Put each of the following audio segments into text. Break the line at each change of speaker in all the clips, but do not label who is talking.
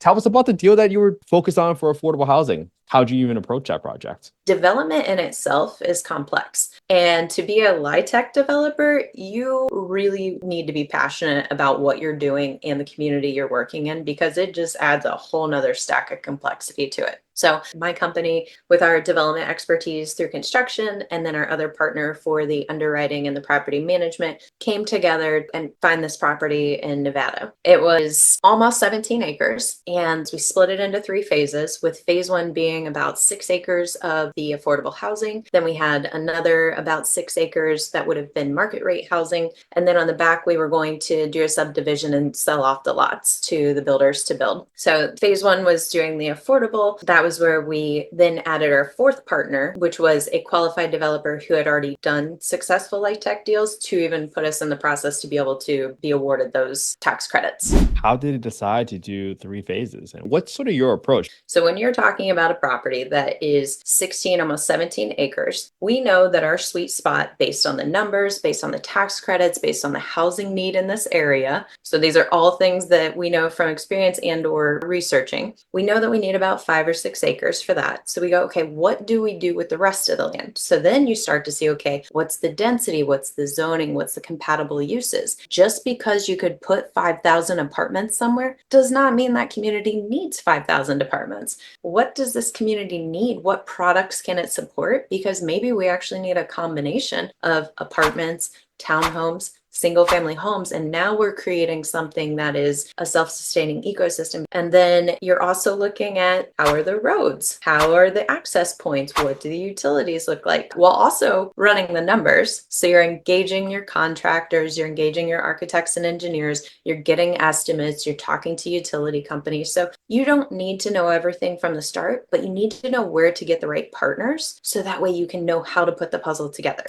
Tell us about the deal that you were focused on for affordable housing. How'd you even approach that project?
Development in itself is complex. And to be a LIHTC developer, you really need to be passionate about what you're doing and the community you're working in, because it just adds a whole nother stack of complexity to it. So my company, with our development expertise through construction, and then our other partner for the underwriting and the property management, came together and find this property in Nevada. It was almost 17 acres, and we split it into 3 phases, with phase 1 being about 6 acres of the affordable housing. Then we had another about 6 acres that would have been market rate housing. And then on the back, we were going to do a subdivision and sell off the lots to the builders to build. So phase 1 was doing the affordable. That was where we then added our 4th partner, which was a qualified developer who had already done successful LIHTC deals, to even put us in the process to be able to be awarded those tax credits.
How did it decide to do 3 phases? And what's sort of your approach?
So when you're talking about a property that is 16, almost 17 acres, we know that our sweet spot, based on the numbers, based on the tax credits, based on the housing need in this area. So these are all things that we know from experience and or researching. We know that we need about 5 or 6 acres for that. So we go, okay, what do we do with the rest of the land? So then you start to see, okay, what's the density? What's the zoning? What's the compatible uses? Just because you could put 5,000 apartments somewhere does not mean that community needs 5,000 apartments. What does this community need? What products can it support? Because maybe we actually need a combination of apartments, townhomes, single family homes. And now we're creating something that is a self-sustaining ecosystem. And then you're also looking at, how are the roads? How are the access points? What do the utilities look like? While also running the numbers. So you're engaging your contractors, you're engaging your architects and engineers, you're getting estimates, you're talking to utility companies. So you don't need to know everything from the start, but you need to know where to get the right partners, so that way you can know how to put the puzzle together.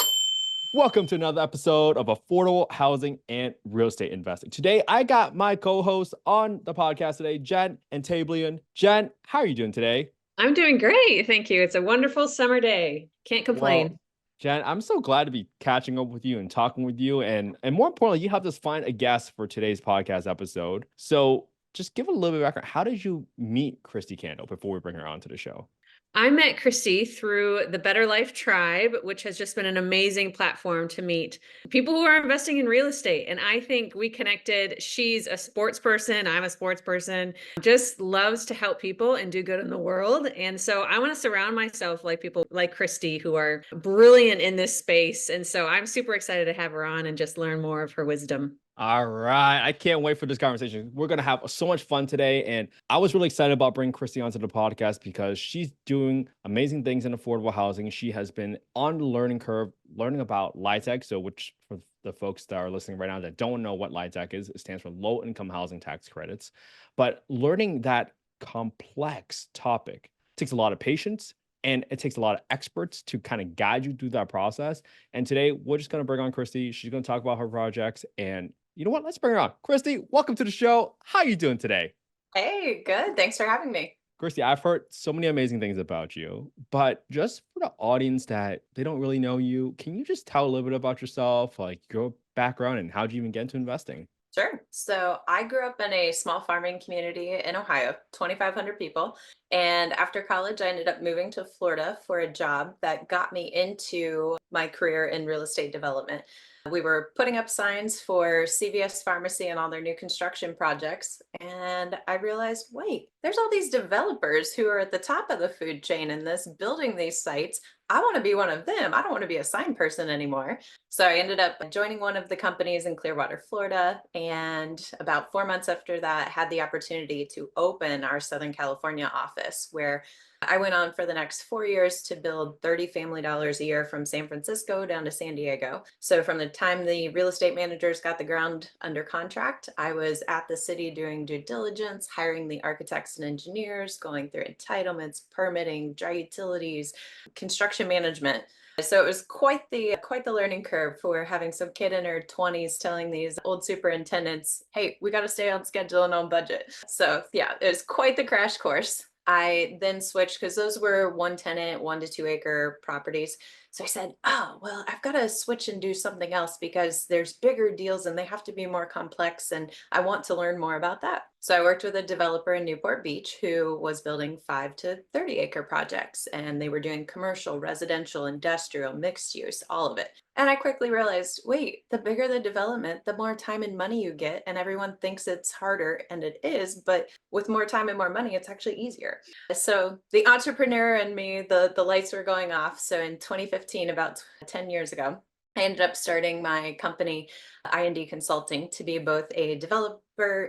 Welcome to another episode of Affordable Housing and Real Estate Investing. Today, I got my co-host on the podcast today, Jen Aintablian. Jen, how are you doing today?
I'm doing great. Thank you. It's a wonderful summer day. Can't complain.
Well, Jen, I'm so glad to be catching up with you and talking with you. And more importantly, you helped us find a guest for today's podcast episode. So just give a little bit of background. How did you meet Kristi Kandel before we bring her on to the show?
I met Kristi through the Better Life Tribe, which has just been an amazing platform to meet people who are investing in real estate. And I think we connected. She's a sports person. I'm a sports person. Just loves to help people and do good in the world. And so I want to surround myself like people like Kristi, who are brilliant in this space. And so I'm super excited to have her on and just learn more of her wisdom.
All right. I can't wait for this conversation. We're going to have so much fun today. And I was really excited about bringing Kristi onto the podcast because she's doing amazing things in affordable housing. She has been on the learning curve, learning about LIHTC. So, which for the folks that are listening right now that don't know what LIHTC is, it stands for Low Income Housing Tax Credits. But learning that complex topic takes a lot of patience. And it takes a lot of experts to kind of guide you through that process. And today, we're just going to bring on Kristi. She's going to talk about her projects. And you know what? Let's bring her on. Kristi, welcome to the show. How are you doing today?
Hey, good. Thanks for having me.
Kristi, I've heard so many amazing things about you, but just for the audience that they don't really know you, can you just tell a little bit about yourself, like your background and how'd you even get into investing?
Sure. So I grew up in a small farming community in Ohio, 2,500 people. And after college, I ended up moving to Florida for a job that got me into my career in real estate development. We were putting up signs for CVS Pharmacy and all their new construction projects. And I realized, wait, there's all these developers who are at the top of the food chain in this, building these sites. I want to be one of them. I don't want to be a sign person anymore. So I ended up joining one of the companies in Clearwater, Florida. And about 4 months after that, had the opportunity to open our Southern California office, where I went on for the next 4 years to build $30 family dollars a year from San Francisco down to San Diego. So from the time the real estate managers got the ground under contract, I was at the city doing due diligence, hiring the architects and engineers, going through entitlements, permitting, dry utilities, construction management. So it was quite the learning curve for having some kid in her 20s telling these old superintendents, hey, we got to stay on schedule and on budget. So yeah, it was quite the crash course. I then switched, because those were 1 tenant, 1 to 2 acre properties. So I said, oh, well, I've got to switch and do something else because there's bigger deals and they have to be more complex. And I want to learn more about that. So I worked with a developer in Newport Beach who was building 5 to 30 acre projects, and they were doing commercial, residential, industrial, mixed use, all of it. And I quickly realized, wait, the bigger the development, the more time and money you get. And everyone thinks it's harder, and it is, but with more time and more money, it's actually easier. So the entrepreneur and me, the lights were going off. So in 2015, about 10 years ago, I ended up starting my company, I&D Consulting, to be both a developer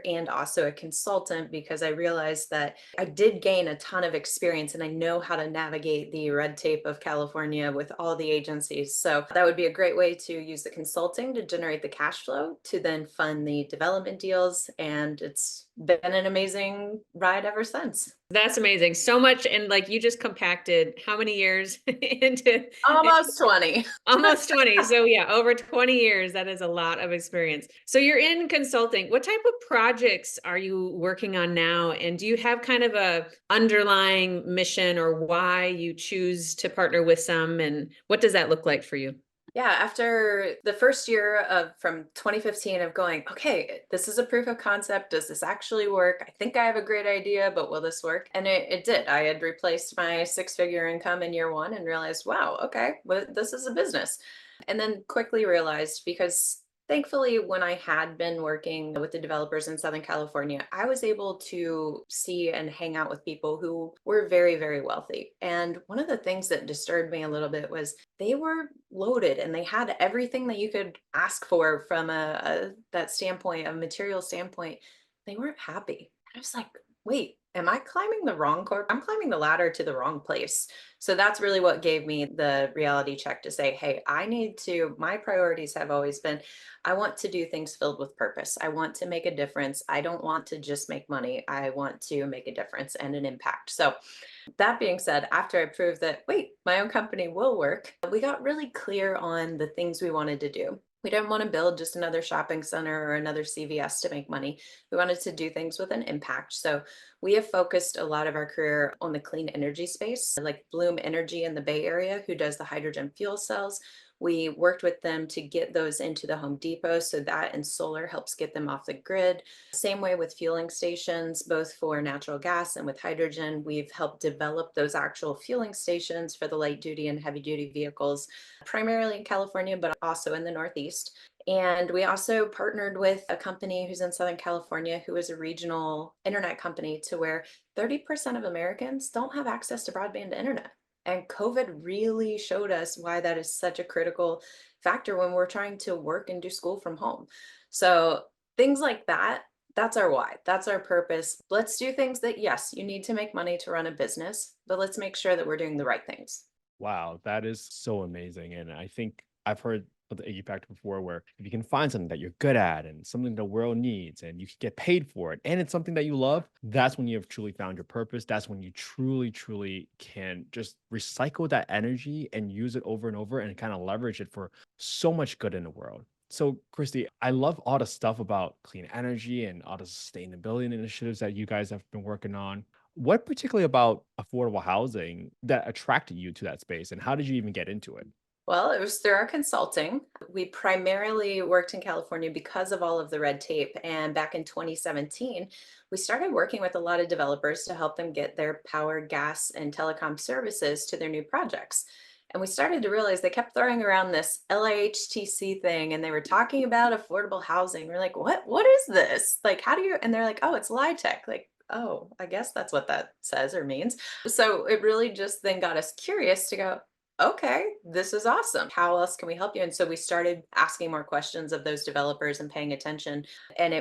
and also a consultant, because I realized that I did gain a ton of experience and I know how to navigate the red tape of California with all the agencies. So that would be a great way to use the consulting to generate the cash flow to then fund the development deals. And it's been an amazing ride ever since.
That's amazing. So much. And like you just compacted how many years into
Almost 20.
almost 20. So yeah, over 20 years. That is a lot of experience. So you're in consulting. What type of projects are you working on now? And do you have kind of a underlying mission or why you choose to partner with some? And what does that look like for you?
Yeah, after the first year of from 2015 of going, okay, this is a proof of concept. Does this actually work? I think I have a great idea, but will this work? And it did. I had replaced my 6 figure income in year one and realized, wow, okay, well, this is a business. And then quickly realized, because thankfully, when I had been working with the developers in Southern California, I was able to see and hang out with people who were very, very wealthy. And one of the things that disturbed me a little bit was they were loaded and they had everything that you could ask for from that standpoint, a material standpoint. They weren't happy. I was like, wait, am I climbing the wrong cord? I'm climbing the ladder to the wrong place. So that's really what gave me the reality check to say, hey, my priorities have always been, I want to do things filled with purpose. I want to make a difference. I don't want to just make money. I want to make a difference and an impact. So that being said, after I proved that, wait, my own company will work, we got really clear on the things we wanted to do. We didn't want to build just another shopping center or another CVS to make money. We wanted to do things with an impact. So we have focused a lot of our career on the clean energy space, like Bloom Energy in the Bay Area, who does the hydrogen fuel cells. We worked with them to get those into the Home Depot, so that and solar helps get them off the grid. Same way with fueling stations, both for natural gas and with hydrogen. We've helped develop those actual fueling stations for the light duty and heavy duty vehicles, primarily in California, but also in the Northeast. And we also partnered with a company who's in Southern California, who is a regional internet company, to where 30% of Americans don't have access to broadband internet. And COVID really showed us why that is such a critical factor when we're trying to work and do school from home. So things like that, that's our why. That's our purpose. Let's do things that, yes, you need to make money to run a business, but let's make sure that we're doing the right things.
Wow, that is so amazing. And I think I've heard of the Iggy Factor before, where if you can find something that you're good at and something the world needs and you can get paid for it and it's something that you love, that's when you have truly found your purpose. That's when you truly, truly can just recycle that energy and use it over and over and kind of leverage it for so much good in the world. So, Kristi, I love all the stuff about clean energy and all the sustainability initiatives that you guys have been working on. What particularly about affordable housing that attracted you to that space, and how did you even get into it?
Well, it was through our consulting. We primarily worked in California because of all of the red tape. And back in 2017, we started working with a lot of developers to help them get their power, gas, and telecom services to their new projects. And we started to realize they kept throwing around this LIHTC thing, and they were talking about affordable housing. We're like, what is this? Like, how do you, and they're like, oh, it's LIHTC. Like, oh, I guess that's what that says or means. So it really just then got us curious to go, okay, this is awesome. How else can we help you? And so we started asking more questions of those developers and paying attention. And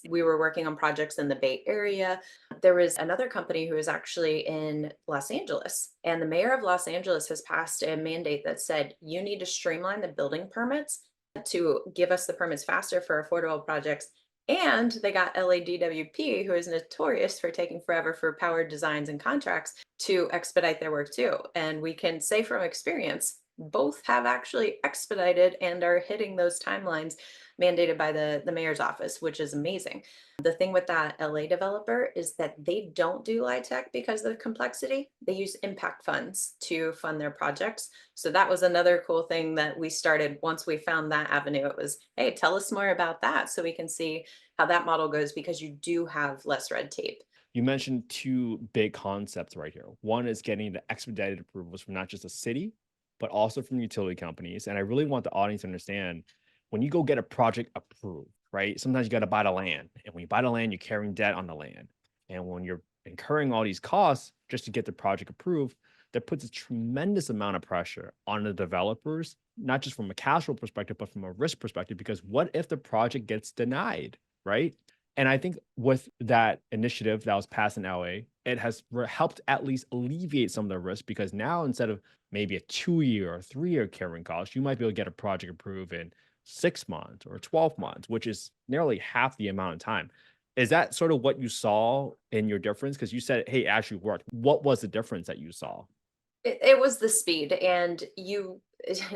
we were working on projects in the Bay Area. There was another company who is actually in Los Angeles. And the mayor of Los Angeles has passed a mandate that said, you need to streamline the building permits to give us the permits faster for affordable projects. And they got LADWP, who is notorious for taking forever for power designs and contracts, to expedite their work too. And we can say from experience, both have actually expedited and are hitting those timelines mandated by the mayor's office, which is amazing. The thing with that LA developer is that they don't do LIHTC because of the complexity. They use impact funds to fund their projects. So that was another cool thing that we started once we found that avenue. It was, hey, tell us more about that so we can see how that model goes, because you do have less red tape.
You mentioned two big concepts right here. One is getting the expedited approvals from not just the city, but also from utility companies. And I really want the audience to understand, when you go get a project approved, right? Sometimes you got to buy the land. And when you buy the land, you're carrying debt on the land. And when you're incurring all these costs just to get the project approved, that puts a tremendous amount of pressure on the developers, not just from a cash flow perspective, but from a risk perspective, because what if the project gets denied, right? And I think with that initiative that was passed in LA, it has helped at least alleviate some of the risk, because now instead of maybe a 2-year or 3-year carrying cost, you might be able to get a project approved in 6 months or 12 months, which is nearly half the amount of time. Is that sort of what you saw in your difference? Because you said, hey, it actually worked. What was the difference that you saw?
It was the speed, and you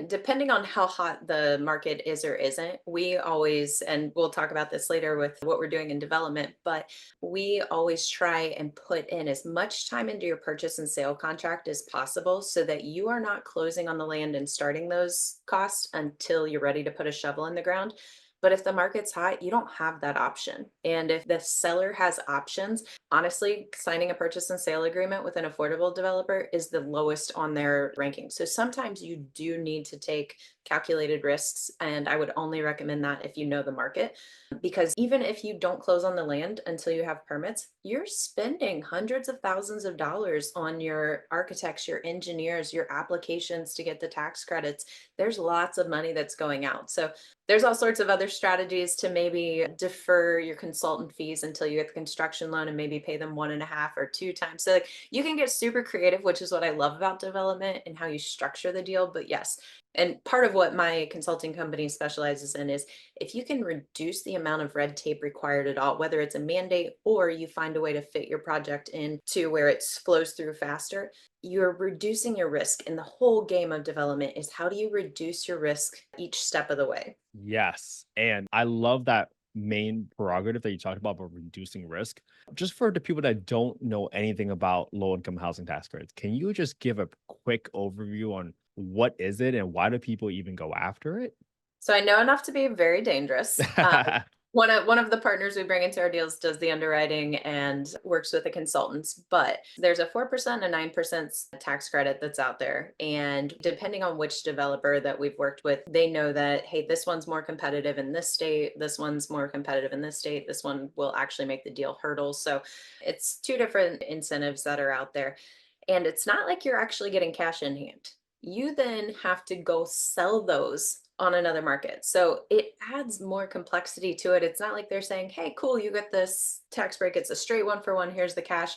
depending on how hot the market is or isn't, we always, and we'll talk about this later with what we're doing in development, but we always try and put in as much time into your purchase and sale contract as possible so that you are not closing on the land and starting those costs until you're ready to put a shovel in the ground. But if the market's hot, you don't have that option. And if the seller has options, honestly, signing a purchase and sale agreement with an affordable developer is the lowest on their ranking. So sometimes you do need to take calculated risks. And I would only recommend that if you know the market, because even if you don't close on the land until you have permits, you're spending hundreds of thousands of dollars on your architects, your engineers, your applications to get the tax credits. There's lots of money that's going out. So there's all sorts of other strategies to maybe defer your consultant fees until you get the construction loan and maybe pay them 1.5 or 2 times. So like, you can get super creative, which is what I love about development and how you structure the deal. But yes, and part of what my consulting company specializes in is if you can reduce the amount of red tape required at all, whether it's a mandate or you find a way to fit your project into where it flows through faster, you're reducing your risk. And the whole game of development is, how do you reduce your risk each step of the way?
Yes. And I love that main prerogative that you talked about reducing risk. Just for the people that don't know anything about low income housing tax credits, can you just give a quick overview on what is it and why do people even go after it?
So I know enough to be very dangerous. One of the partners we bring into our deals does the underwriting and works with the consultants, but there's a 4% and 9% tax credit that's out there. And depending on which developer that we've worked with, they know that, hey, this one's more competitive in this state, this one's more competitive in this state, this one will actually make the deal hurdles. So it's two different incentives that are out there. And it's not like you're actually getting cash in hand. You then have to go sell those on another market. So it adds more complexity to it. It's not like they're saying, hey, cool, you get this tax break. It's a straight 1-for-1. Here's the cash.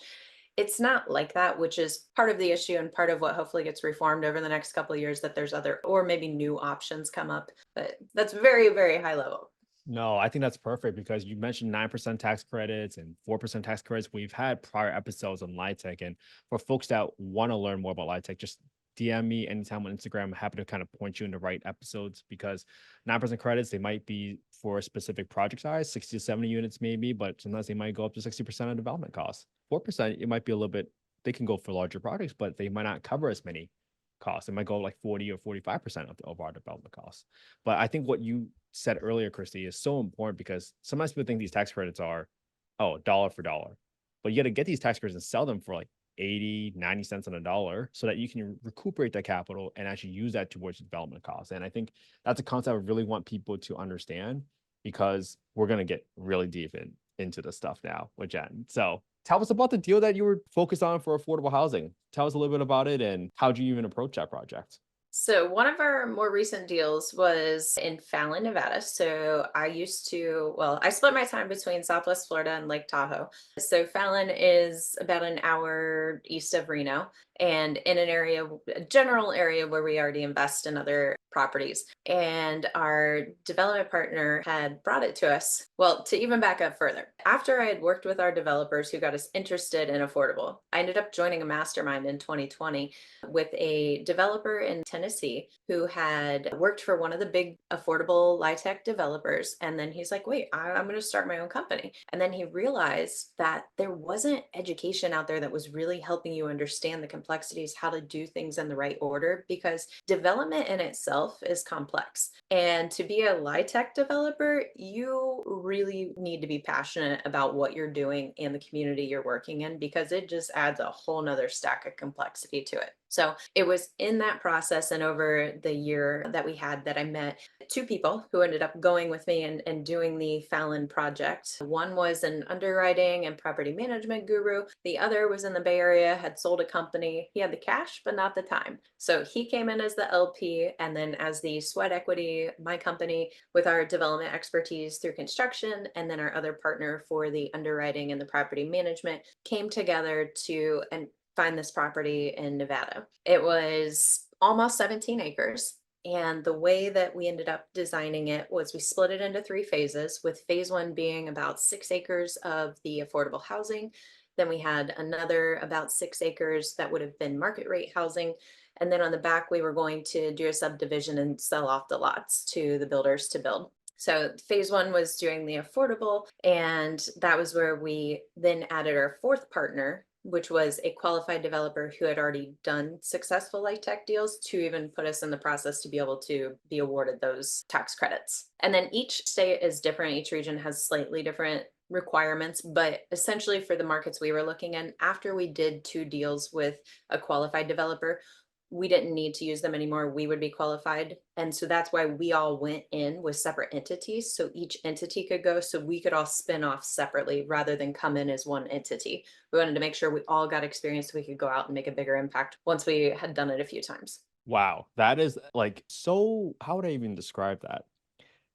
It's not like that, which is part of the issue and part of what hopefully gets reformed over the next couple of years, that there's other or maybe new options come up. But that's very, very high level.
No, I think that's perfect because you mentioned 9% tax credits and 4% tax credits. We've had prior episodes on LIHTC. And for folks that want to learn more about LIHTC, just DM me anytime on Instagram. I'm happy to kind of point you in the right episodes, because 9% credits, they might be for a specific project size, 60 to 70 units maybe, but sometimes they might go up to 60% of development costs. 4%, it might be a little bit, they can go for larger projects, but they might not cover as many costs. It might go like 40 or 45% of the overall development costs. But I think what you said earlier, Kristi, is so important, because sometimes people think these tax credits are, oh, dollar for dollar. But you got to get these tax credits and sell them for like 80, 90 cents on a dollar so that you can recuperate that capital and actually use that towards development costs. And I think that's a concept I really want people to understand, because we're going to get really deep into the stuff now with Jen. So tell us about the deal that you were focused on for affordable housing. Tell us a little bit about it and how did you even approach that project?
So one of our more recent deals was in Fallon, Nevada. So I split my time between Southwest Florida and Lake Tahoe. So Fallon is about an hour east of Reno, and in a general area where we already invest in other properties. And our development partner had brought it to us. Well, to even back up further, after I had worked with our developers who got us interested in affordable, I ended up joining a mastermind in 2020 with a developer in Tennessee who had worked for one of the big affordable LIHTC developers. And then he's like, wait, I'm going to start my own company. And then he realized that there wasn't education out there that was really helping you understand the complexities, how to do things in the right order, because development in itself is complex. And to be a LIHTC developer, you really need to be passionate about what you're doing and the community you're working in, because it just adds a whole nother stack of complexity to it. So it was in that process and over the year that we had that I met two people who ended up going with me and doing the Fallon project. One was an underwriting and property management guru. The other was in the Bay Area, had sold a company. He had the cash, but not the time. So he came in as the LP, and then as the sweat equity, my company with our development expertise through construction, and then our other partner for the underwriting and the property management came together to find this property in Nevada. It was almost 17 acres. And the way that we ended up designing it was we split it into 3 phases, with phase 1 being about 6 acres of the affordable housing. Then we had another about 6 acres that would have been market rate housing. And then on the back, we were going to do a subdivision and sell off the lots to the builders to build. So phase 1 was doing the affordable, and that was where we then added our 4th partner, which was a qualified developer who had already done successful LIHTC deals, to even put us in the process to be able to be awarded those tax credits. And then each state is different. Each region has slightly different requirements, but essentially for the markets we were looking in, after we did 2 deals with a qualified developer, we didn't need to use them anymore. We would be qualified. And so that's why we all went in with separate entities. So each entity could go, so we could all spin off separately rather than come in as one entity. We wanted to make sure we all got experience so we could go out and make a bigger impact once we had done it a few times.
Wow. That is like so, how would I even describe that?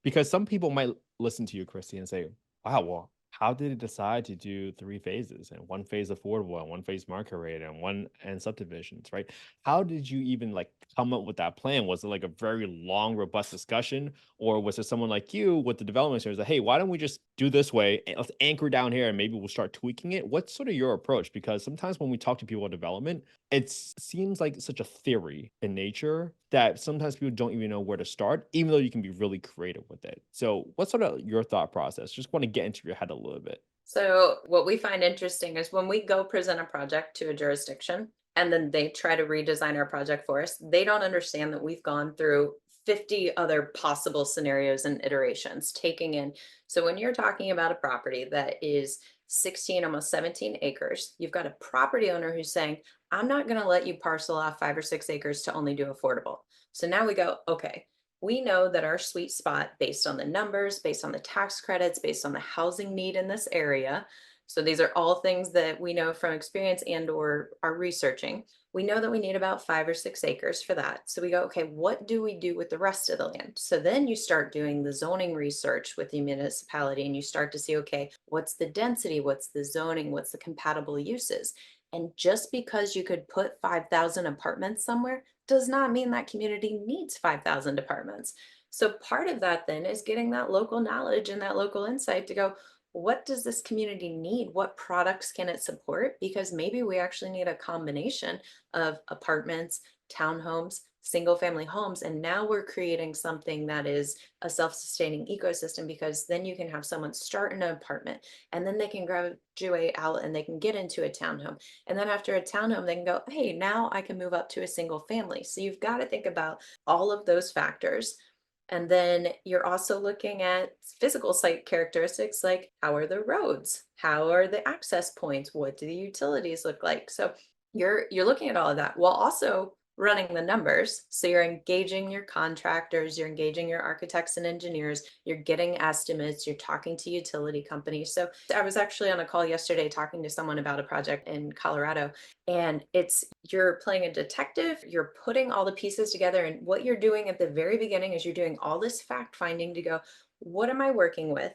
Because some people might listen to you, Kristi, and say, wow, well, how did it decide to do 3 phases, and 1 phase affordable and 1 phase market rate and 1 and subdivisions, right? How did you even like come up with that plan? Was it like a very long, robust discussion, or was it someone like you with the development series like, hey, why don't we just do this way? Let's anchor down here and maybe we'll start tweaking it. What's sort of your approach? Because sometimes when we talk to people about development, it seems like such a theory in nature that sometimes people don't even know where to start, even though you can be really creative with it. So what's sort of your thought process? Just want to get into your head a little bit.
So what we find interesting is when we go present a project to a jurisdiction and then they try to redesign our project for us, they don't understand that we've gone through 50 other possible scenarios and iterations taking in. So when you're talking about a property that is 16, almost 17 acres, you've got a property owner who's saying, I'm not going to let you parcel off 5 or 6 acres to only do affordable. So now we go, okay, we know that our sweet spot, based on the numbers, based on the tax credits, based on the housing need in this area. So these are all things that we know from experience and or are researching. We know that we need about 5 or 6 acres for that. So we go, okay, what do we do with the rest of the land? So then you start doing the zoning research with the municipality and you start to see, okay, what's the density? What's the zoning? What's the compatible uses? And just because you could put 5,000 apartments somewhere does not mean that community needs 5,000 apartments. So part of that then is getting that local knowledge and that local insight to go, what does this community need? What products can it support? Because maybe we actually need a combination of apartments, townhomes, single family homes. And now we're creating something that is a self-sustaining ecosystem, because then you can have someone start in an apartment and then they can graduate out and they can get into a townhome. And then after a townhome, they can go, hey, now I can move up to a single family. So you've got to think about all of those factors. And then you're also looking at physical site characteristics, like how are the roads? How are the access points? What do the utilities look like? So you're looking at all of that while also running the numbers. So you're engaging your contractors, you're engaging your architects and engineers, you're getting estimates, you're talking to utility companies. So I was actually on a call yesterday talking to someone about a project in Colorado, and you're playing a detective, you're putting all the pieces together. And what you're doing at the very beginning is you're doing all this fact finding to go, what am I working with?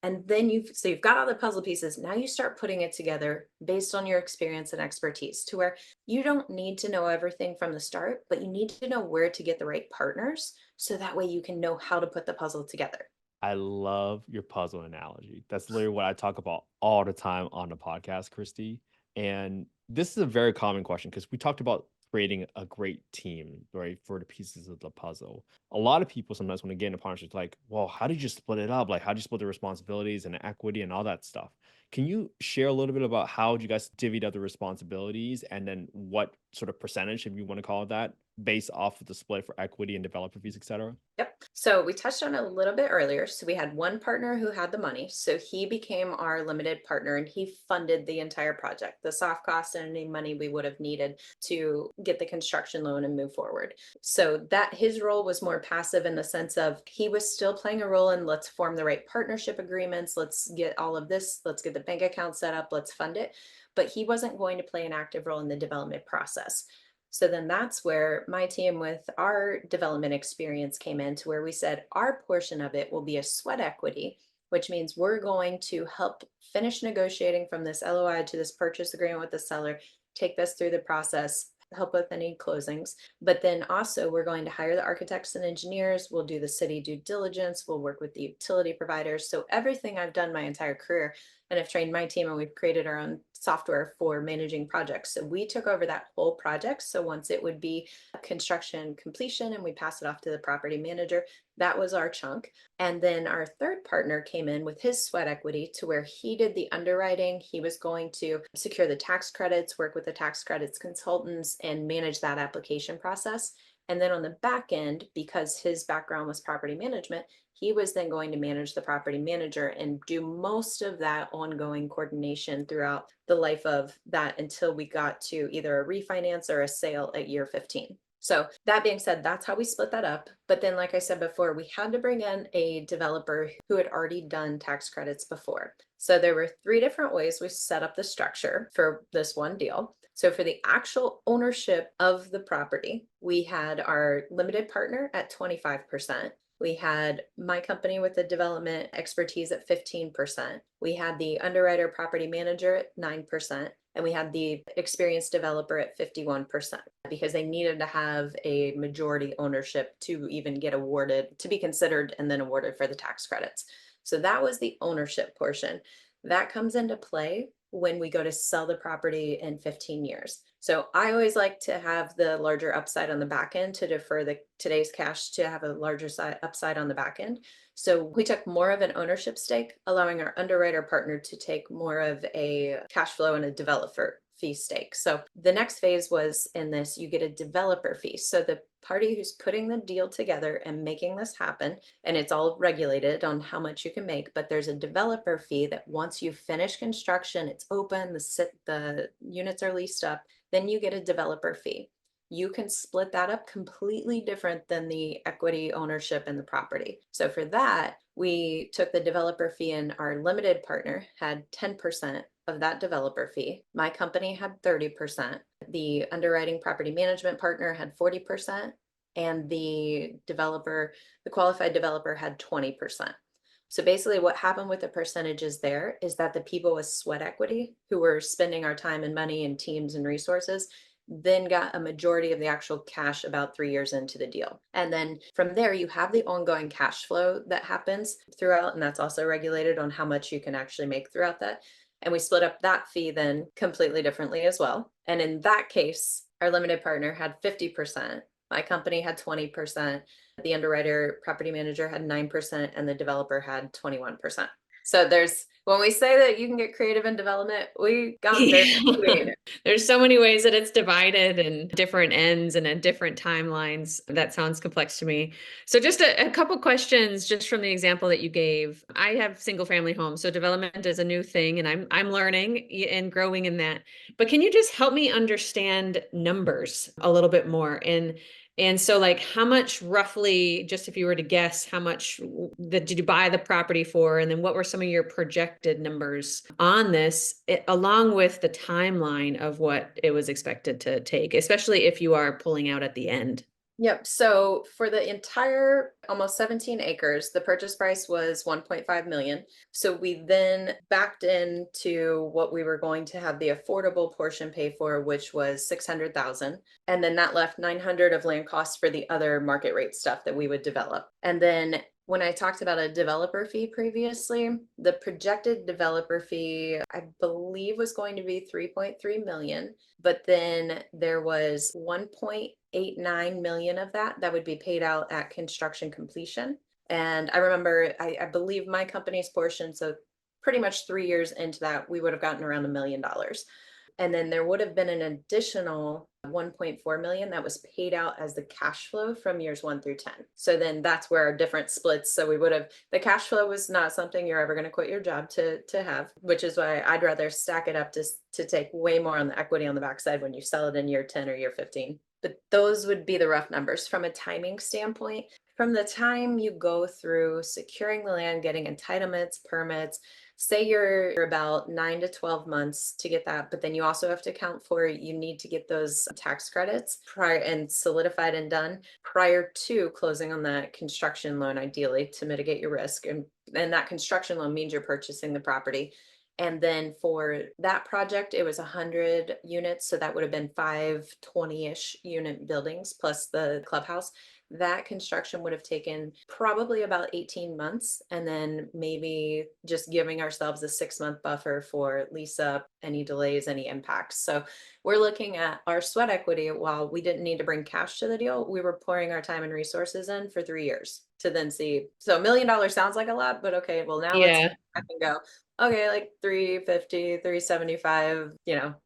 And then you've got all the puzzle pieces. Now you start putting it together based on your experience and expertise, to where you don't need to know everything from the start, but you need to know where to get the right partners. So that way you can know how to put the puzzle together.
I love your puzzle analogy. That's literally what I talk about all the time on the podcast, Kristi. And this is a very common question because we talked about creating a great team, right, for the pieces of the puzzle. A lot of people sometimes when they get in a partnership, like, well, how did you split it up? Like, how do you split the responsibilities and equity and all that stuff? Can you share a little bit about how you guys divvied up the responsibilities and then what sort of percentage, if you want to call it that, based off of the split for equity and developer fees, et cetera?
Yep. So we touched on it a little bit earlier. So we had one partner who had the money. So he became our limited partner and he funded the entire project, the soft costs and any money we would have needed to get the construction loan and move forward. So that his role was more passive in the sense of he was still playing a role in let's form the right partnership agreements. Let's get all of this. Let's get the bank account set up. Let's fund it. But he wasn't going to play an active role in the development process. So then that's where my team with our development experience came in, to where we said our portion of it will be a sweat equity, which means we're going to help finish negotiating from this LOI to this purchase agreement with the seller, take this through the process, help with any closings. But then also we're going to hire the architects and engineers. We'll do the city due diligence. We'll work with the utility providers. So everything I've done my entire career, and I've trained my team and we've created our own software for managing projects. So we took over that whole project. So once it would be construction completion and we pass it off to the property manager, that was our chunk. And then our third partner came in with his sweat equity, to where he did the underwriting. He was going to secure the tax credits, work with the tax credits consultants, and manage that application process. And then on the back end, because his background was property management, he was then going to manage the property manager and do most of that ongoing coordination throughout the life of that until we got to either a refinance or a sale at year 15. So that being said, that's how we split that up. But then, like I said before, we had to bring in a developer who had already done tax credits before. So there were 3 different ways we set up the structure for this one deal. So for the actual ownership of the property, we had our limited partner at 25%. We had my company with the development expertise at 15%. We had the underwriter property manager at 9%. And we had the experienced developer at 51%, because they needed to have a majority ownership to even get awarded, to be considered and then awarded for the tax credits. So that was the ownership portion. That comes into play when we go to sell the property in 15 years. So I always like to have the larger upside on the back end to defer today's cash to have a larger upside on the back end. So we took more of an ownership stake, allowing our underwriter partner to take more of a cash flow and a developer fee stake. So the next phase was in this, you get a developer fee. So the party who's putting the deal together and making this happen, and it's all regulated on how much you can make, but there's a developer fee that once you finish construction, it's open, the units are leased up, then you get a developer fee. You can split that up completely different than the equity ownership in the property. So for that, we took the developer fee, and our limited partner had 10% of that developer fee. My company had 30%. The underwriting property management partner had 40%, and the qualified developer had 20%. So basically what happened with the percentages there is that the people with sweat equity, who were spending our time and money and teams and resources, then got a majority of the actual cash about 3 years into the deal. And then from there, you have the ongoing cash flow that happens throughout, and that's also regulated on how much you can actually make throughout that. And we split up that fee then completely differently as well. And in that case, our limited partner had 50%. My company had 20%. The underwriter property manager had 9%, and the developer had 21%. So when we say that you can get creative in development, we got very creative.
There's so many ways that it's divided and different ends and at different timelines. That sounds complex to me. So just a couple questions just from the example that you gave. I have single family homes, so development is a new thing, and I'm learning and growing in that. But can you just help me understand numbers a little bit more? And so like how much roughly, just if you were to guess, how much did you buy the property for? And then what were some of your projected numbers on this, along with the timeline of what it was expected to take, especially if you are pulling out at the end?
Yep. So for the entire almost 17 acres, the purchase price was 1.5 million. So we then backed into what we were going to have the affordable portion pay for, which was 600,000. And then that left 900 of land costs for the other market rate stuff that we would develop. And then when I talked about a developer fee previously, the projected developer fee, I believe, was going to be 3.3 million, but then there was 1.89 million of that would be paid out at construction completion. And I remember, I believe my company's portion, so pretty much 3 years into that, we would have gotten around $1 million. And then there would have been an additional 1.4 million that was paid out as the cash flow from years 1 through 10. So then that's where our different splits. So we would have, the cash flow was not something you're ever going to quit your job to have, which is why I'd rather stack it up to take way more on the equity on the backside when you sell it in year 10 or year 15. But those would be the rough numbers from a timing standpoint. From the time you go through securing the land, getting entitlements, permits, say you're about 9 to 12 months to get that, but then you also have to account for, you need to get those tax credits prior and solidified and done prior to closing on that construction loan, ideally to mitigate your risk. And that construction loan means you're purchasing the property. And then for that project, it was 100 units. So that would have been 520-ish unit buildings plus the clubhouse. That construction would have taken probably about 18 months. And then maybe just giving ourselves a 6-month buffer for lease up, any delays, any impacts. So we're looking at our sweat equity. While we didn't need to bring cash to the deal, we were pouring our time and resources in for 3 years to then see. So $1 million sounds like a lot, but okay, well now let's I can go, okay, like 350, 375,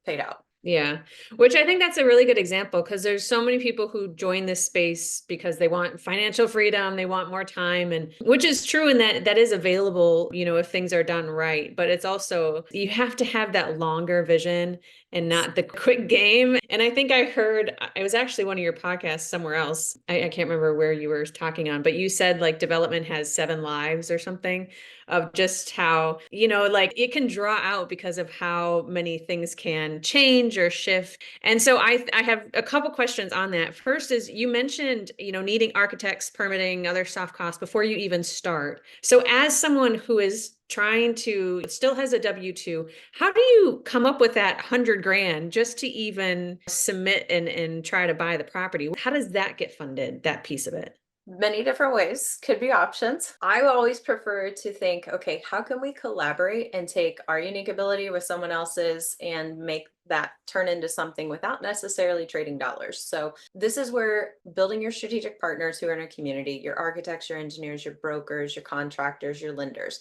paid out.
Yeah, which I think that's a really good example because there's so many people who join this space because they want financial freedom, they want more time, and which is true, and that is available, if things are done right. But it's also, you have to have that longer vision and not the quick game. And I think I heard, it was actually one of your podcasts somewhere else. I can't remember where you were talking on, but you said like development has 7 lives or something, of just how, like it can draw out because of how many things can change or shift. And so I have a couple questions on that. First is, you mentioned, needing architects, permitting, other soft costs before you even start. So as someone who is trying to, still has a W-2, how do you come up with that 100 grand just to even submit and try to buy the property? How does that get funded, that piece of it?
Many different ways could be options. I always prefer to think, okay, how can we collaborate and take our unique ability with someone else's and make that turn into something without necessarily trading dollars? So this is where building your strategic partners who are in a community, your architects, your engineers, your brokers, your contractors, your lenders,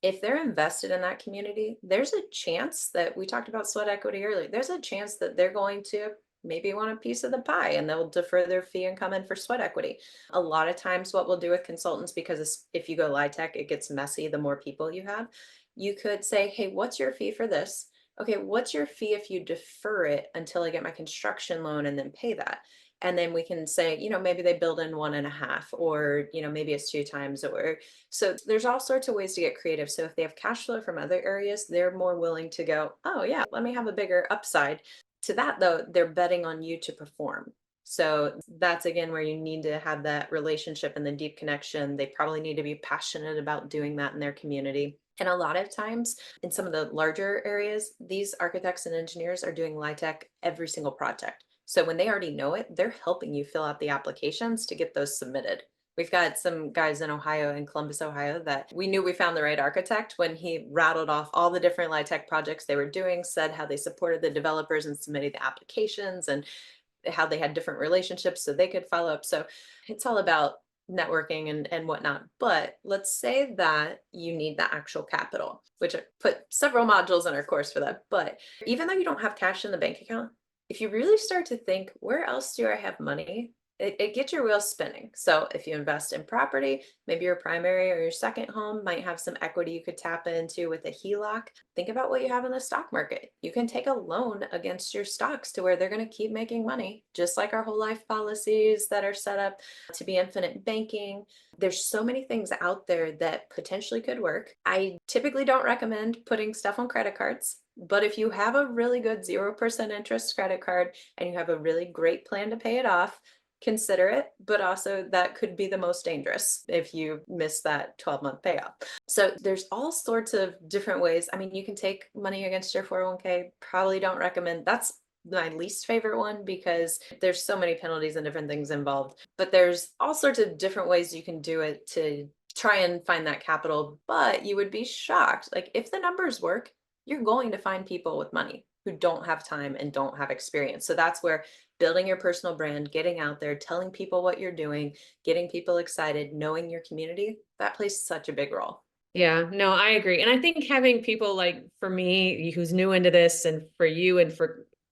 if they're invested in that community, there's a chance that, we talked about sweat equity earlier, there's a chance that they're going to maybe want a piece of the pie and they'll defer their fee and come in for sweat equity. A lot of times what we'll do with consultants, because if you go LIHTC, it gets messy the more people you have. You could say, hey, what's your fee for this? Okay, what's your fee if you defer it until I get my construction loan and then pay that? And then we can say, maybe they build in 1.5, or, maybe it's 2 times, or so there's all sorts of ways to get creative. So if they have cash flow from other areas, they're more willing to go, oh yeah, let me have a bigger upside. To that though, they're betting on you to perform. So that's again where you need to have that relationship and the deep connection. They probably need to be passionate about doing that in their community. And a lot of times in some of the larger areas, these architects and engineers are doing LIHTC every single project. So when they already know it, they're helping you fill out the applications to get those submitted. We've got some guys in Ohio, in Columbus, Ohio, that we knew we found the right architect when he rattled off all the different LIHTC projects they were doing, said how they supported the developers and submitted the applications, and how they had different relationships so they could follow up. So it's all about networking and whatnot. But let's say that you need the actual capital, which I put several modules in our course for that. But even though you don't have cash in the bank account, if you really start to think, where else do I have money? It gets your wheels spinning. So if you invest in property, maybe your primary or your second home might have some equity you could tap into with a HELOC. Think about what you have in the stock market. You can take a loan against your stocks to where they're going to keep making money, just like our whole life policies that are set up to be infinite banking. There's so many things out there that potentially could work. I typically don't recommend putting stuff on credit cards. But if you have a really good 0% interest credit card and you have a really great plan to pay it off, consider it, but also that could be the most dangerous if you miss that 12-month payoff. So there's all sorts of different ways. I mean, you can take money against your 401k. Probably don't recommend. That's my least favorite one because there's so many penalties and different things involved. But there's all sorts of different ways you can do it to try and find that capital. But you would be shocked. Like if the numbers work, you're going to find people with money who don't have time and don't have experience. So that's where building your personal brand, getting out there, telling people what you're doing, getting people excited, knowing your community, that plays such a big role.
Yeah, no, I agree. And I think having people like for me who's new into this, and for you, and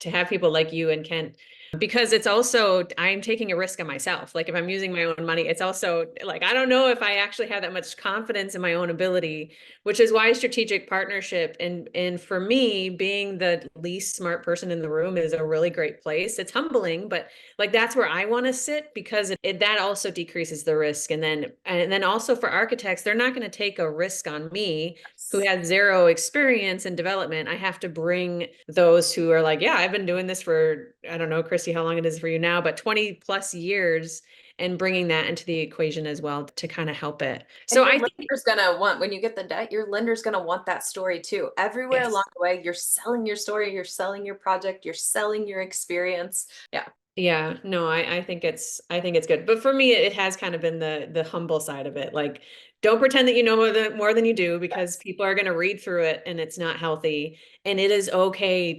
to have people like you and Kent, because it's also, I'm taking a risk on myself. Like if I'm using my own money, it's also like, I don't know if I actually have that much confidence in my own ability, which is why strategic partnership. And for me, being the least smart person in the room is a really great place. It's humbling, but like that's where I want to sit, because that also decreases the risk. And then also for architects, they're not going to take a risk on me who has zero experience in development. I have to bring those who are like, yeah, I've been doing this for, I don't know, Kristi, how long it is for you now, but 20 plus years, and bringing that into the equation as well to kind of help it. So I think
lender's gonna want, when you get the debt, your lender's gonna want that story too. Everywhere
yes.
along the way, you're selling your story, you're selling your project, you're selling your experience. Yeah.
Yeah, no, I think it's good. But for me, it has kind of been the humble side of it. Like, don't pretend that you know more than you do, because people are going to read through it and it's not healthy. And it is okay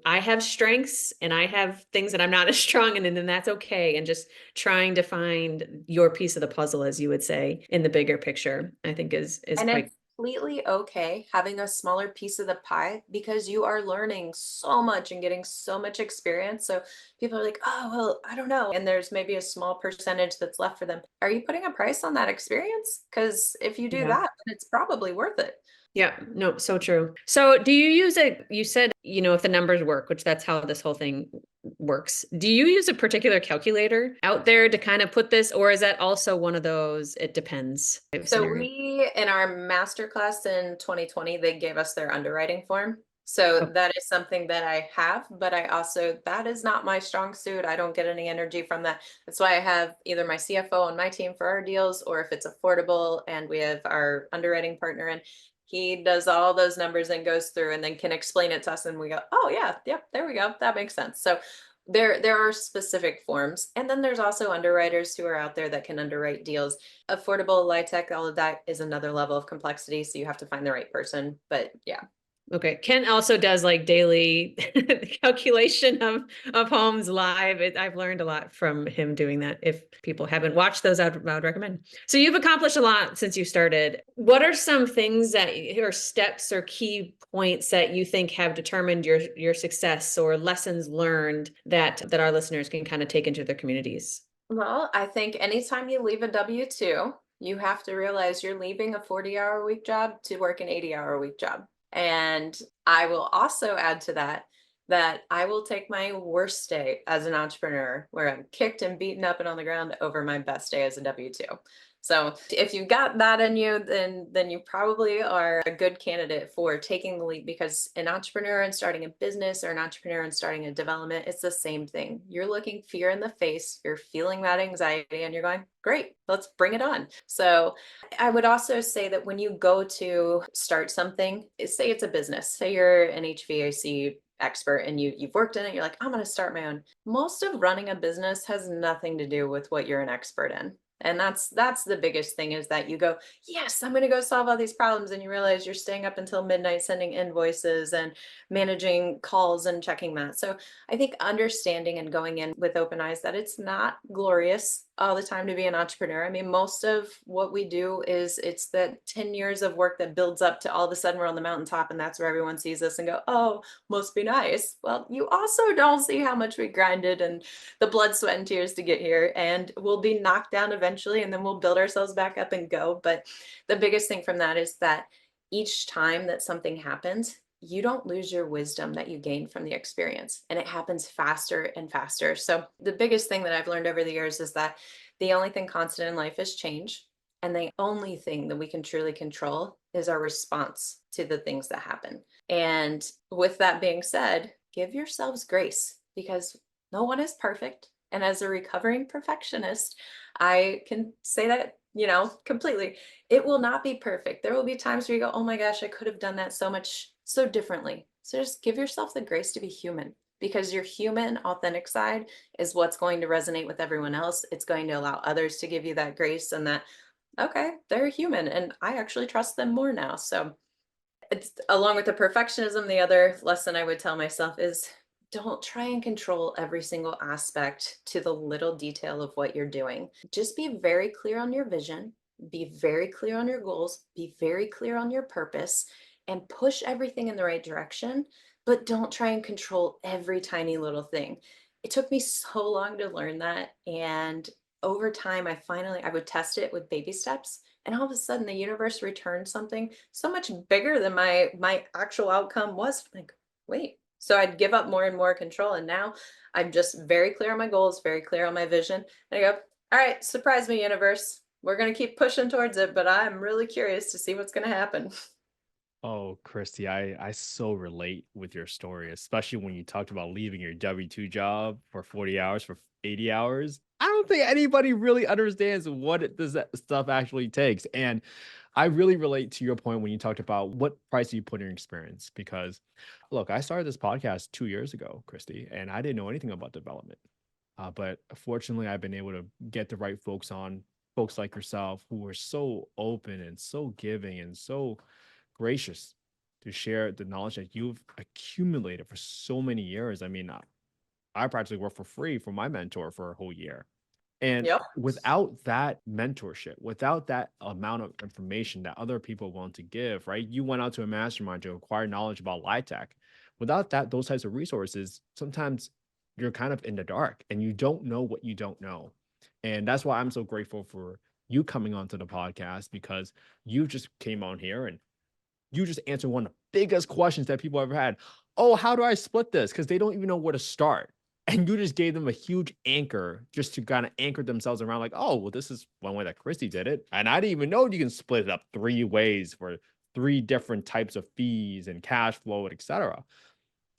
I have strengths and I have things that I'm not as strong in, and then that's okay. And just trying to find your piece of the puzzle, as you would say, in the bigger picture, I think is
And
quite.
it's completely okay having a smaller piece of the pie, because you are learning so much and getting so much experience. So people are like, oh, well, I don't know. And there's maybe a small percentage that's left for them. Are you putting a price on that experience? Because if you do
Yeah.
that, then it's probably worth it.
Yeah, no, so true. So do you use it? You said, if the numbers work, which that's how this whole thing works. Do you use a particular calculator out there to kind of put this, or is that also one of those, it depends
So
scenario?
we, in our master class in 2020, they gave us their underwriting form. So
Oh,
that is something that I have, but that is not my strong suit. I don't get any energy from that. That's why I have either my CFO on my team for our deals, or if it's affordable and we have our underwriting partner in, he does all those numbers and goes through and then can explain it to us. And we go, oh yeah, yep, there we go. That makes sense. So there are specific forms. And then there's also underwriters who are out there that can underwrite deals. Affordable, LIHTC, all of that is another level of complexity. So you have to find the right person. But yeah.
okay. Ken also does like daily calculation of homes live. I've learned a lot from him doing that. If people haven't watched those, I would recommend. So you've accomplished a lot since you started. What are some things or steps or key points that you think have determined your success, or lessons learned that our listeners can kind of take into their communities?
Well, I think anytime you leave a W-2, you have to realize you're leaving a 40-hour-a-week job to work an 80-hour-a-week job. And I will also add to that I will take my worst day as an entrepreneur, where I'm kicked and beaten up and on the ground, over my best day as a W-2. So if you've got that in you, then you probably are a good candidate for taking the leap, because an entrepreneur and starting a business, or an entrepreneur and starting a development, it's the same thing. You're looking fear in the face, you're feeling that anxiety, and you're going, great, let's bring it on. So I would also say that when you go to start something, say it's a business, say you're an HVAC expert and you've worked in it, you're like, I'm going to start my own. Most of running a business has nothing to do with what you're an expert in. And that's the biggest thing, is that you go, yes, I'm going to go solve all these problems. And you realize you're staying up until midnight sending invoices and managing calls and checking that. So I think understanding and going in with open eyes that it's not glorious all the time to be an entrepreneur. I mean, most of what we do it's the 10 years of work that builds up to all of a sudden we're on the mountaintop, and that's where everyone sees us and go, oh, must be nice. Well, you also don't see how much we grinded and the blood, sweat, and tears to get here, and we'll be knocked down eventually, and then we'll build ourselves back up and go. But the biggest thing from that is that each time that something happens, you don't lose your wisdom that you gained from the experience, and it happens faster and faster. So the biggest thing that I've learned over the years is that the only thing constant in life is change. And the only thing that we can truly control is our response to the things that happen. And with that being said, give yourselves grace, because no one is perfect. And as a recovering perfectionist, I can say that, completely. It will not be perfect. There will be times where you go, oh my gosh, I could have done that so differently. So just give yourself the grace to be human, because your human, authentic side is what's going to resonate with everyone else. It's going to allow others to give you that grace and that, okay, they're human and I actually trust them more now. So it's along with the perfectionism, the other lesson I would tell myself is don't try and control every single aspect to the little detail of what you're doing. Just be very clear on your vision, be very clear on your goals, be very clear on your purpose, and push everything in the right direction. But don't try and control every tiny little thing. It took me so long to learn that. And over time, I would test it with baby steps. And all of a sudden the universe returned something so much bigger than my actual outcome was. Like, wait. So I'd give up more and more control. And now I'm just very clear on my goals, very clear on my vision. And I go, all right, surprise me, universe. We're going to keep pushing towards it, but I'm really curious to see what's going to happen.
Oh, Kristi, I so relate with your story, especially when you talked about leaving your W-2 job for 40 hours for 80 hours. I don't think anybody really understands what does that stuff actually takes. And I really relate to your point when you talked about what price you put in your experience. Because look, I started this podcast 2 years ago, Kristi, and I didn't know anything about development. But fortunately, I've been able to get the right folks on, folks like yourself who are so open and so giving and so gracious to share the knowledge that you've accumulated for so many years. I mean, I practically worked for free for my mentor for a whole year. And
Yep.
without that mentorship, without that amount of information that other people want to give, right? You went out to a mastermind to acquire knowledge about LIHTC. Without that, those types of resources, sometimes you're kind of in the dark and you don't know what you don't know. And that's why I'm so grateful for you coming onto the podcast, because you just came on here and you just answered one of the biggest questions that people ever had. Oh, how do I split this? Because they don't even know where to start. And you just gave them a huge anchor just to kind of anchor themselves around, like, oh, well, this is one way that Kristi did it. And I didn't even know you can split it up 3 ways for 3 different types of fees and cash flow, and et cetera.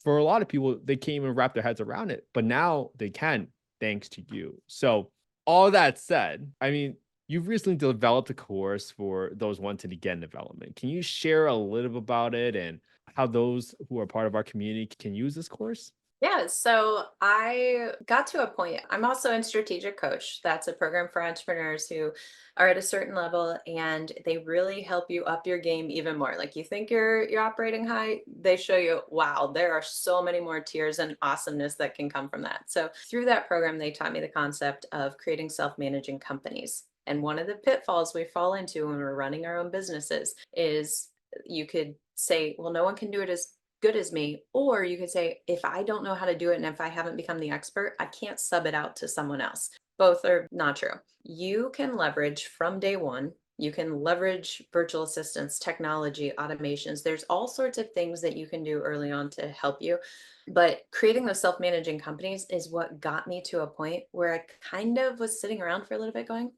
For a lot of people, they can't even wrap their heads around it. But now they can, thanks to you. So all that said, I mean, you've recently developed a course for those wanting to get in development. Can you share a little bit about it and how those who are part of our community can use this course?
Yeah, so I got to a point. I'm also in strategic coach. That's a program for entrepreneurs who are at a certain level and they really help you up your game even more. Like you think you're operating high, they show you, wow, there are so many more tiers and awesomeness that can come from that. So through that program, they taught me the concept of creating self-managing companies. And one of the pitfalls we fall into when we're running our own businesses is you could say, well, no one can do it as good as me. Or you could say, if I don't know how to do it and if I haven't become the expert, I can't sub it out to someone else. Both are not true. You can leverage from day one. You can leverage virtual assistants, technology, automations. There's all sorts of things that you can do early on to help you. But creating those self-managing companies is what got me to a point where I kind of was sitting around for a little bit going,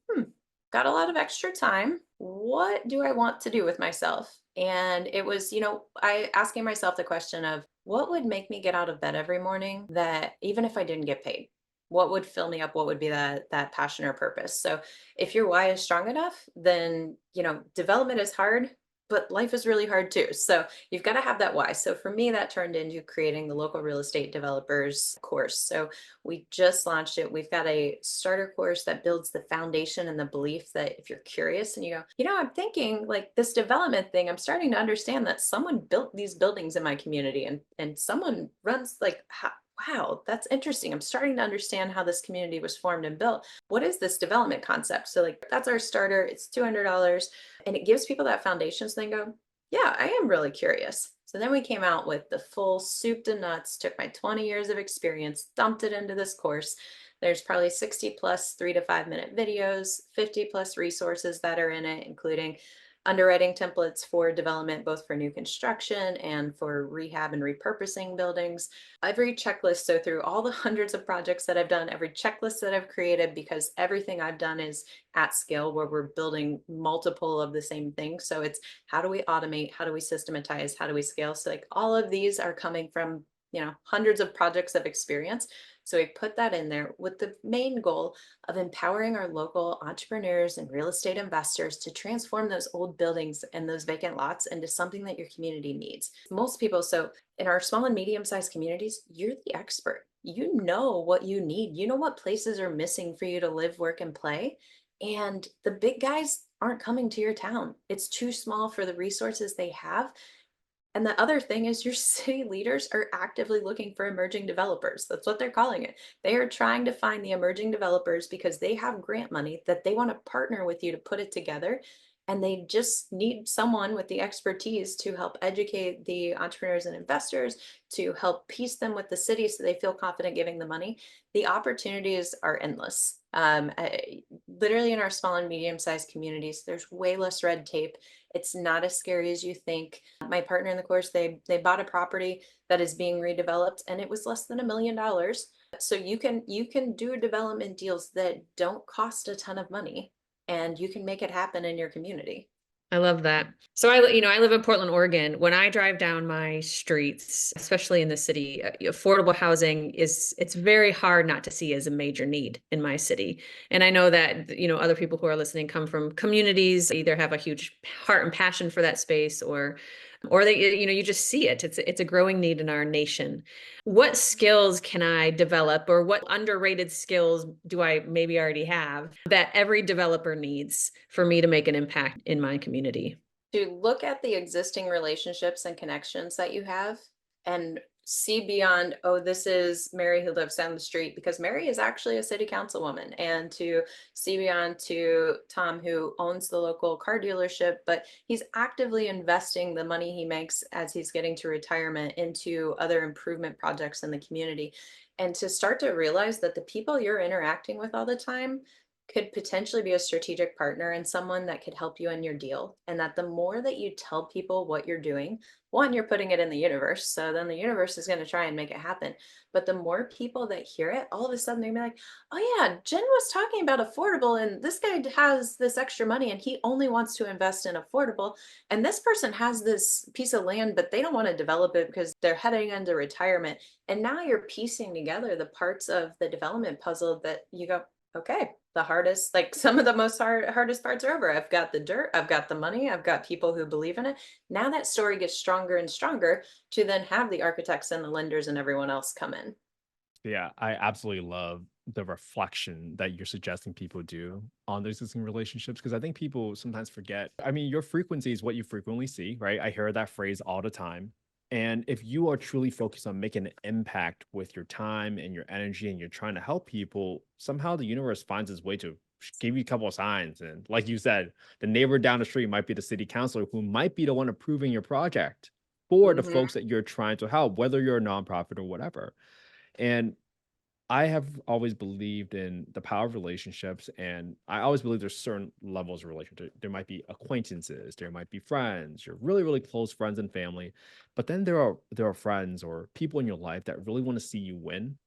got a lot of extra time. What do I want to do with myself? And it was, I asking myself the question of what would make me get out of bed every morning that even if I didn't get paid, what would fill me up? What would be that passion or purpose? So if your why is strong enough, then, development is hard, but life is really hard too. So you've got to have that why. So for me, that turned into creating the local real estate developers course. So we just launched it. We've got a starter course that builds the foundation and the belief that if you're curious and you go, I'm thinking like this development thing, I'm starting to understand that someone built these buildings in my community and someone runs like, wow, that's interesting. I'm starting to understand how this community was formed and built. What is this development concept? So like that's our starter. It's $200 and it gives people that foundation. So they go, yeah, I am really curious. So then we came out with the full soup to nuts, took my 20 years of experience, dumped it into this course. There's probably 60 plus 3 to 5 minute videos, 50 plus resources that are in it, including underwriting templates for development, both for new construction and for rehab and repurposing buildings. Every checklist, so through all the hundreds of projects that I've done, every checklist that I've created, because everything I've done is at scale where we're building multiple of the same thing. So it's how do we automate? How do we systematize? How do we scale? So like all of these are coming from hundreds of projects of experience. So we put that in there with the main goal of empowering our local entrepreneurs and real estate investors to transform those old buildings and those vacant lots into something that your community needs. Most people, so in our small and medium-sized communities, you're the expert. You know what you need. You know what places are missing for you to live, work, and play. And the big guys aren't coming to your town. It's too small for the resources they have. And the other thing is your city leaders are actively looking for emerging developers. That's what they're calling it. They are trying to find the emerging developers because they have grant money that they want to partner with you to put it together. And they just need someone with the expertise to help educate the entrepreneurs and investors, to help piece them with the city so they feel confident giving the money. The opportunities are endless. Literally in our small and medium-sized communities, there's way less red tape. It's not as scary as you think. My partner in the course, they bought a property that is being redeveloped, and it was less than $1 million. So you can do development deals that don't cost a ton of money, and you can make it happen in your community.
I love that. So I live in Portland, Oregon. When I drive down my streets, especially in the city, affordable housing it's very hard not to see as a major need in my city. And I know that, other people who are listening come from communities, either have a huge heart and passion for that space, or they, you just see it. It's a growing need in our nation. What skills can I develop, or what underrated skills do I maybe already have that every developer needs for me to make an impact in my community?
To look at the existing relationships and connections that you have and see beyond, oh, this is Mary who lives down the street, because Mary is actually a city councilwoman, and to see beyond to Tom, who owns the local car dealership, but he's actively investing the money he makes as he's getting to retirement into other improvement projects in the community. And to start to realize that the people you're interacting with all the time could potentially be a strategic partner and someone that could help you in your deal. And that the more that you tell people what you're doing, one, you're putting it in the universe. So then the universe is going to try and make it happen. But the more people that hear it, all of a sudden they're gonna be like, oh yeah, Jen was talking about affordable, and this guy has this extra money and he only wants to invest in affordable. And this person has this piece of land, but they don't want to develop it because they're heading into retirement. And now you're piecing together the parts of the development puzzle that you go, okay, the hardest, like some of the hardest parts are over. I've got the dirt, I've got the money, I've got people who believe in it. Now that story gets stronger and stronger to then have the architects and the lenders and everyone else come in.
Yeah, I absolutely love the reflection that you're suggesting people do on their existing relationships, because I think people sometimes forget. I mean, your frequency is what you frequently see, right? I hear that phrase all the time. And if you are truly focused on making an impact with your time and your energy, and you're trying to help people, somehow the universe finds its way to give you a couple of signs. And like you said, the neighbor down the street might be the city councilor who might be the one approving your project for the folks that you're trying to help, whether you're a nonprofit or whatever. And I have always believed in the power of relationships, and I always believe there's certain levels of relationship. There might be acquaintances, there might be friends, your really, really close friends and family, but then there are friends or people in your life that really want to see you win,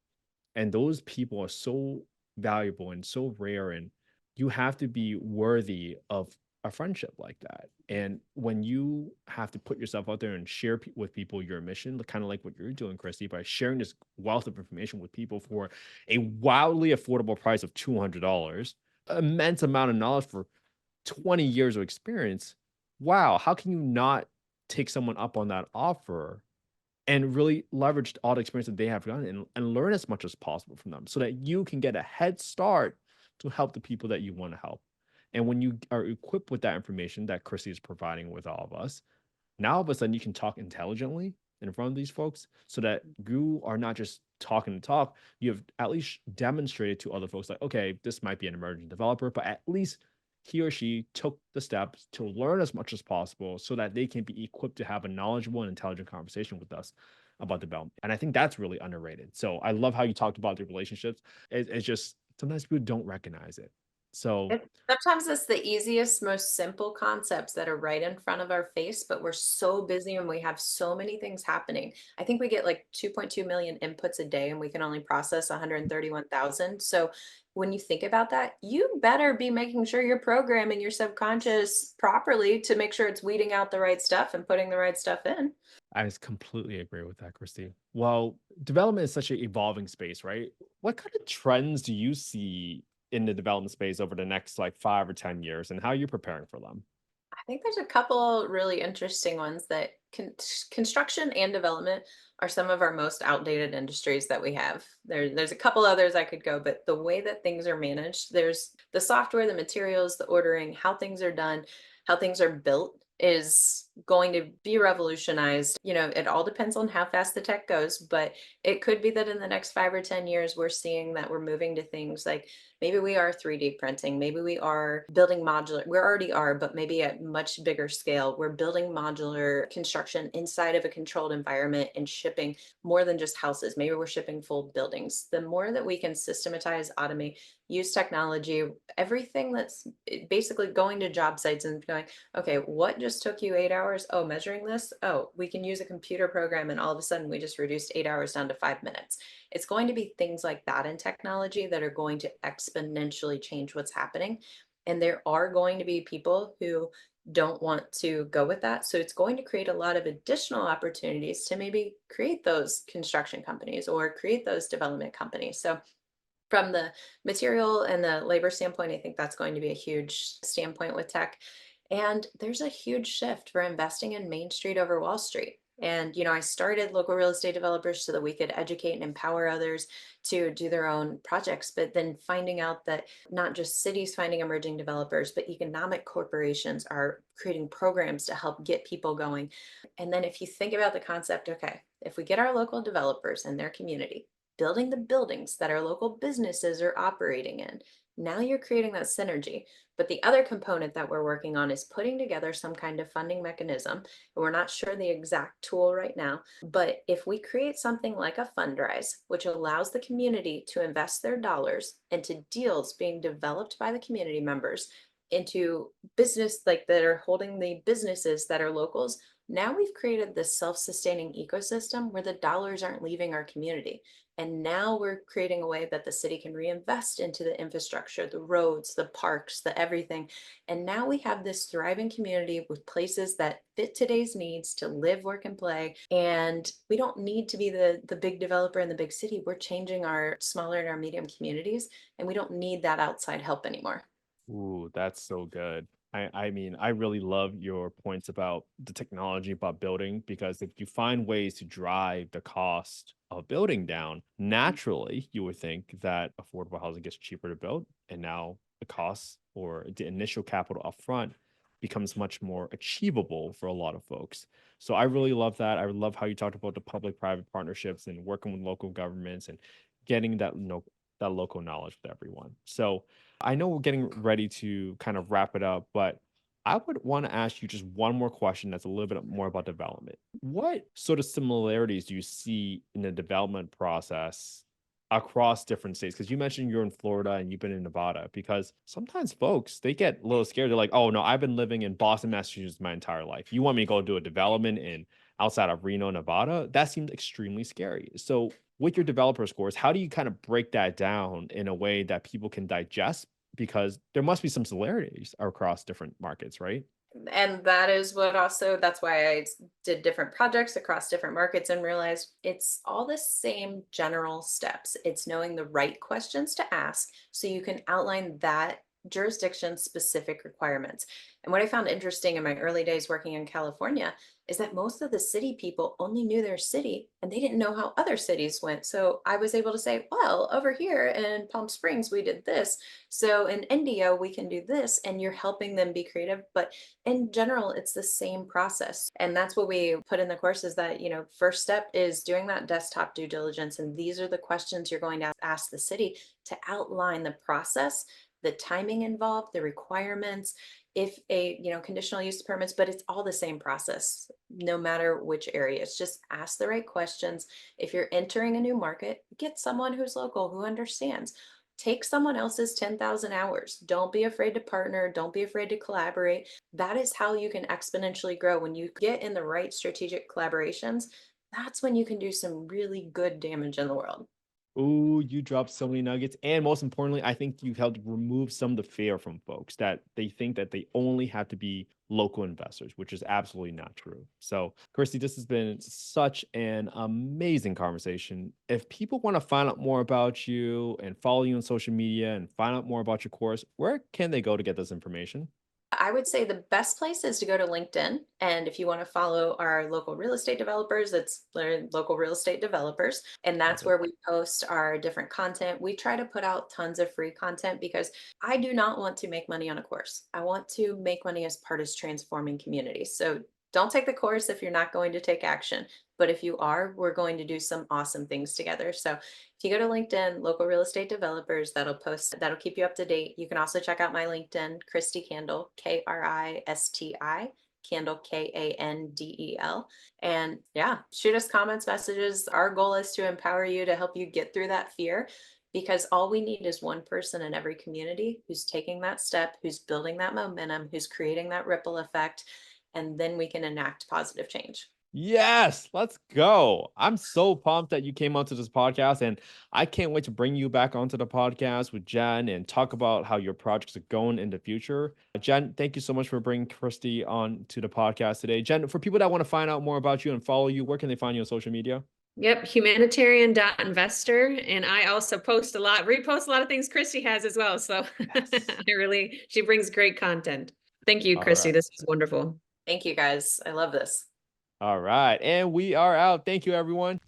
and those people are so valuable and so rare, and you have to be worthy of a friendship like that. And when you have to put yourself out there and share with people your mission, kind of like what you're doing, Kristi, by sharing this wealth of information with people for a wildly affordable price of $200, immense amount of knowledge for 20 years of experience. Wow, how can you not take someone up on that offer and really leverage all the experience that they have done, and learn as much as possible from them so that you can get a head start to help the people that you want to help? And when you are equipped with that information that Kristi is providing with all of us, now all of a sudden you can talk intelligently in front of these folks so that you are not just talking to talk. You have at least demonstrated to other folks, like, okay, this might be an emerging developer, but at least he or she took the steps to learn as much as possible so that they can be equipped to have a knowledgeable and intelligent conversation with us about development. And I think that's really underrated. So I love how you talked about the relationships. It's just sometimes people don't recognize it. So
Sometimes it's the easiest, most simple concepts that are right in front of our face, but we're so busy and we have so many things happening. I think we get like 2.2 million inputs a day and we can only process 131,000. So when you think about that, you better be making sure you're programming your subconscious properly to make sure it's weeding out the right stuff and putting the right stuff in.
completely agree with that, Christy. Well, development is such an evolving space, right? What kind of trends do you see in the development space over the next like 5 or 10 years, and how are you preparing for them?
I think there's a couple really interesting ones that construction and development are some of our most outdated industries that we have. There's a couple others I could go, but the way that things are managed, there's the software, the materials, the ordering, how things are done, how things are built is going to be revolutionized. It all depends on how fast the tech goes, but it could be that in the next 5 or 10 years, we're seeing that we're moving to things like maybe we are 3D printing, maybe we are building modular. We already are, but maybe at much bigger scale. We're building modular construction inside of a controlled environment and shipping more than just houses. Maybe we're shipping full buildings. The more that we can systematize, automate, use technology, everything that's basically going to job sites and going, okay, what just took you 8 hours? Oh, measuring this? Oh, we can use a computer program and all of a sudden we just reduced 8 hours down to 5 minutes. It's going to be things like that in technology that are going to exponentially change what's happening. And there are going to be people who don't want to go with that. So it's going to create a lot of additional opportunities to maybe create those construction companies or create those development companies. So from the material and the labor standpoint, I think that's going to be a huge standpoint with tech. And there's a huge shift for investing in Main Street over Wall Street. And, I started local real estate developers so that we could educate and empower others to do their own projects. But then finding out that not just cities finding emerging developers, but economic corporations are creating programs to help get people going. And then if you think about the concept, okay, if we get our local developers and their community building the buildings that our local businesses are operating in, now you're creating that synergy. But the other component that we're working on is putting together some kind of funding mechanism. And we're not sure the exact tool right now, but if we create something like a Fundrise, which allows the community to invest their dollars into deals being developed by the community members into business like that are holding the businesses that are locals, now we've created this self-sustaining ecosystem where the dollars aren't leaving our community. And now we're creating a way that the city can reinvest into the infrastructure, the roads, the parks, the everything. And now we have this thriving community with places that fit today's needs to live, work, and play. And we don't need to be the big developer in the big city. We're changing our smaller and our medium communities, and we don't need that outside help anymore.
Ooh, that's so good. I mean, I really love your points about the technology about building, because if you find ways to drive the cost of building down, naturally you would think that affordable housing gets cheaper to build. And now the cost or the initial capital upfront becomes much more achievable for a lot of folks. So I really love that. I love how you talked about the public-private partnerships and working with local governments and getting that, that local knowledge with everyone. So I know we're getting ready to kind of wrap it up, but I would want to ask you just one more question that's a little bit more about development. What sort of similarities do you see in the development process across different states? Because you mentioned you're in Florida and you've been in Nevada, because sometimes folks, they get a little scared. They're like, oh no, I've been living in Boston, Massachusetts my entire life. You want me to go do a development in outside of Reno, Nevada? That seems extremely scary. So with your developer scores, how do you kind of break that down in a way that people can digest? Because there must be some similarities across different markets, right?
And that is what also, that's why I did different projects across different markets and realized it's all the same general steps. It's knowing the right questions to ask so you can outline that jurisdiction specific requirements. And what I found interesting in my early days working in California is that most of the city people only knew their city and they didn't know how other cities went. So I was able to say, well, over here in Palm Springs, we did this. So in India, we can do this. And you're helping them be creative. But in general, it's the same process. And that's what we put in the course is that, first step is doing that desktop due diligence. And these are the questions you're going to ask the city to outline the process, the timing involved, the requirements, if a conditional use permits, but it's all the same process no matter which area. It's just ask the right questions. If you're entering a new market, get someone who's local, who understands. Take someone else's 10,000 hours. Don't be afraid to partner. Don't be afraid to collaborate. That is how you can exponentially grow. When you get in the right strategic collaborations, that's when you can do some really good damage in the world.
Ooh, you dropped so many nuggets. And most importantly, I think you helped remove some of the fear from folks that they think that they only have to be local investors, which is absolutely not true. So, Kristi, this has been such an amazing conversation. If people want to find out more about you and follow you on social media and find out more about your course, where can they go to get this information?
I would say the best place is to go to LinkedIn. And if you want to follow our local real estate developers, it's local real estate developers. And that's
Love
where we post our different content. We try to put out tons of free content because I do not want to make money on a course. I want to make money as part of transforming communities. So don't take the course if you're not going to take action. But if you are, we're going to do some awesome things together. So if you go to LinkedIn, local real estate developers, that'll keep you up to date. You can also check out my LinkedIn, Kristi Kandel, Kristi, Kandel, Kandel. And yeah, shoot us comments, messages. Our goal is to empower you to help you get through that fear because all we need is one person in every community who's taking that step, who's building that momentum, who's creating that ripple effect, and then we can enact positive change.
Yes, let's go. I'm so pumped that you came onto this podcast, and I can't wait to bring you back onto the podcast with Jen and talk about how your projects are going in the future. Jen, thank you so much for bringing Kristi on to the podcast today. Jen, for people that want to find out more about you and follow you, where can they find you on social media?
Yep, humanitarian.investor. And I also repost a lot of things Kristi has as well. So
Yes.
she brings great content. Thank you,
All
Kristi.
right.
This was wonderful.
Thank you guys. I love this.
All right. And we are out. Thank you, everyone.